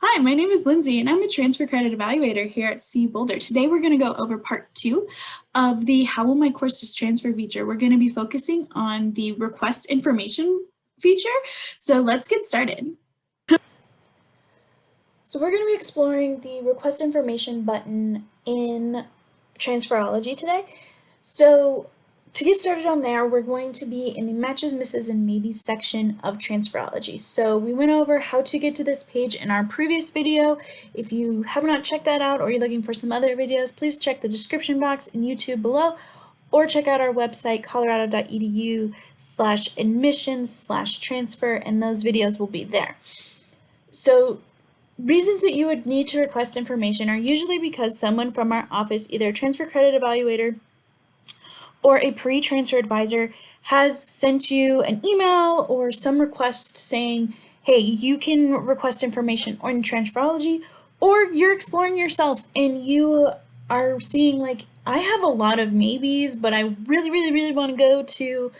Hi, my name is Lindsay and I'm a transfer credit evaluator here at CU Boulder. Today we're going to go over part 2 of the How Will My Courses Transfer feature. We're going to be focusing on the request information feature. So let's get started. So we're going to be exploring the request information button in Transferology today. So to get started on there, we're going to be in the matches, misses, and maybes section of Transferology. So we went over how to get to this page in our previous video. If you have not checked that out or you're looking for some other videos, please check the description box in YouTube below or check out our website, colorado.edu/admissions/transfer, and those videos will be there. So reasons that you would need to request information are usually because someone from our office, either a transfer credit evaluator or a pre-transfer advisor, has sent you an email or some request saying, hey, you can request information on Transferology, or you're exploring yourself and you are seeing like, I have a lot of maybes, but I really want to go to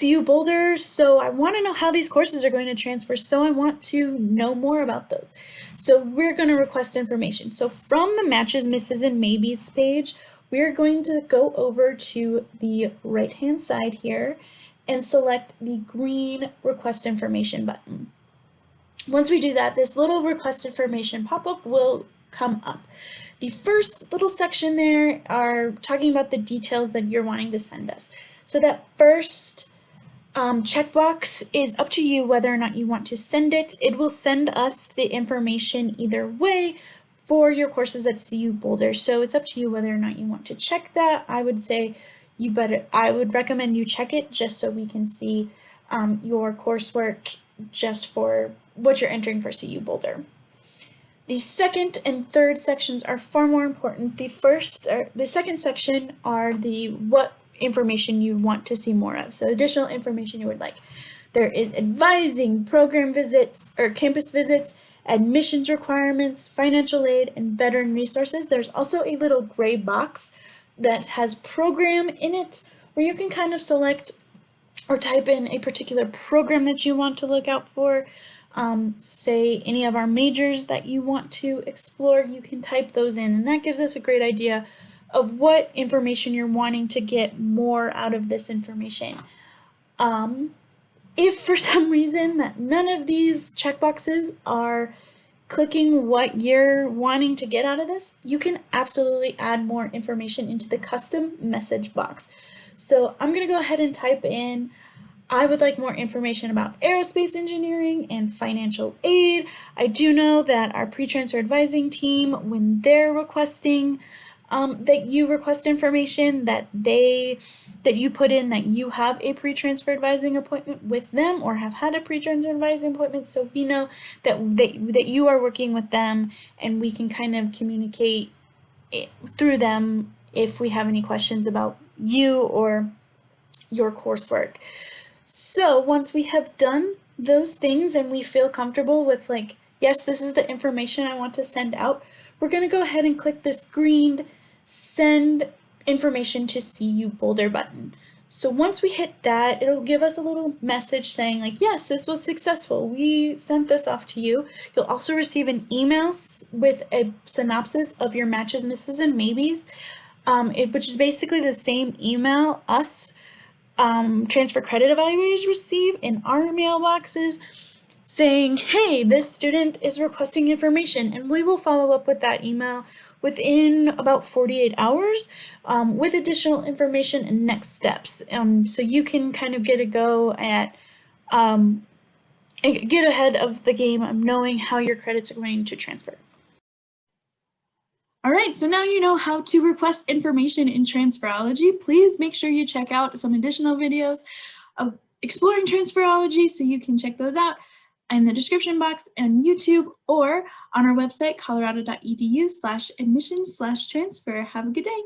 CU Boulder, so I want to know how these courses are going to transfer, so I want to know more about those. So we're going to request information. So from the matches, misses, and maybes page, we're going to go over to the right-hand side here and select the green request information button. Once we do that, this little request information pop-up will come up. The first little section there are talking about the details that you're wanting to send us. So that first checkbox is up to you whether or not you want to send it. It will send us the information either way for your courses at CU Boulder. So it's up to you whether or not you want to check that. I would say I would recommend you check it just so we can see your coursework just for what you're entering for CU Boulder. The second and third sections are far more important. The second section are the what information you want to see more of. So additional information you would like. There is advising, program visits or campus visits, admissions requirements, financial aid, and veteran resources. There's also a little gray box that has program in it where you can kind of select or type in a particular program that you want to look out for. Say any of our majors that you want to explore, you can type those in, and that gives us a great idea of what information you're wanting to get more out of this information. If for some reason none of these checkboxes are clicking what you're wanting to get out of this, you can absolutely add more information into the custom message box. So I'm going to go ahead and type in, I would like more information about aerospace engineering and financial aid. I do know that our pre-transfer advising team, when they're requesting that you request information, that you put in that you have a pre-transfer advising appointment with them or have had a pre-transfer advising appointment, so we know that you are working with them and we can kind of communicate through them if we have any questions about you or your coursework. So once we have done those things and we feel comfortable with like, yes, this is the information I want to send out, we're going to go ahead and click this green send information to CU Boulder button. So once we hit that, it'll give us a little message saying like, yes, this was successful. We sent this off to you. You'll also receive an email with a synopsis of your matches, misses, and maybes, which is basically the same email us transfer credit evaluators receive in our mailboxes saying, hey, this student is requesting information, and we will follow up with that email within about 48 hours with additional information and next steps. So you can kind of get a go at, get ahead of the game of knowing how your credits are going to transfer. All right, so now you know how to request information in Transferology. Please make sure you check out some additional videos of exploring Transferology, so you can check those out in the description box on YouTube or on our website, colorado.edu/admissions/transfer. Have a good day.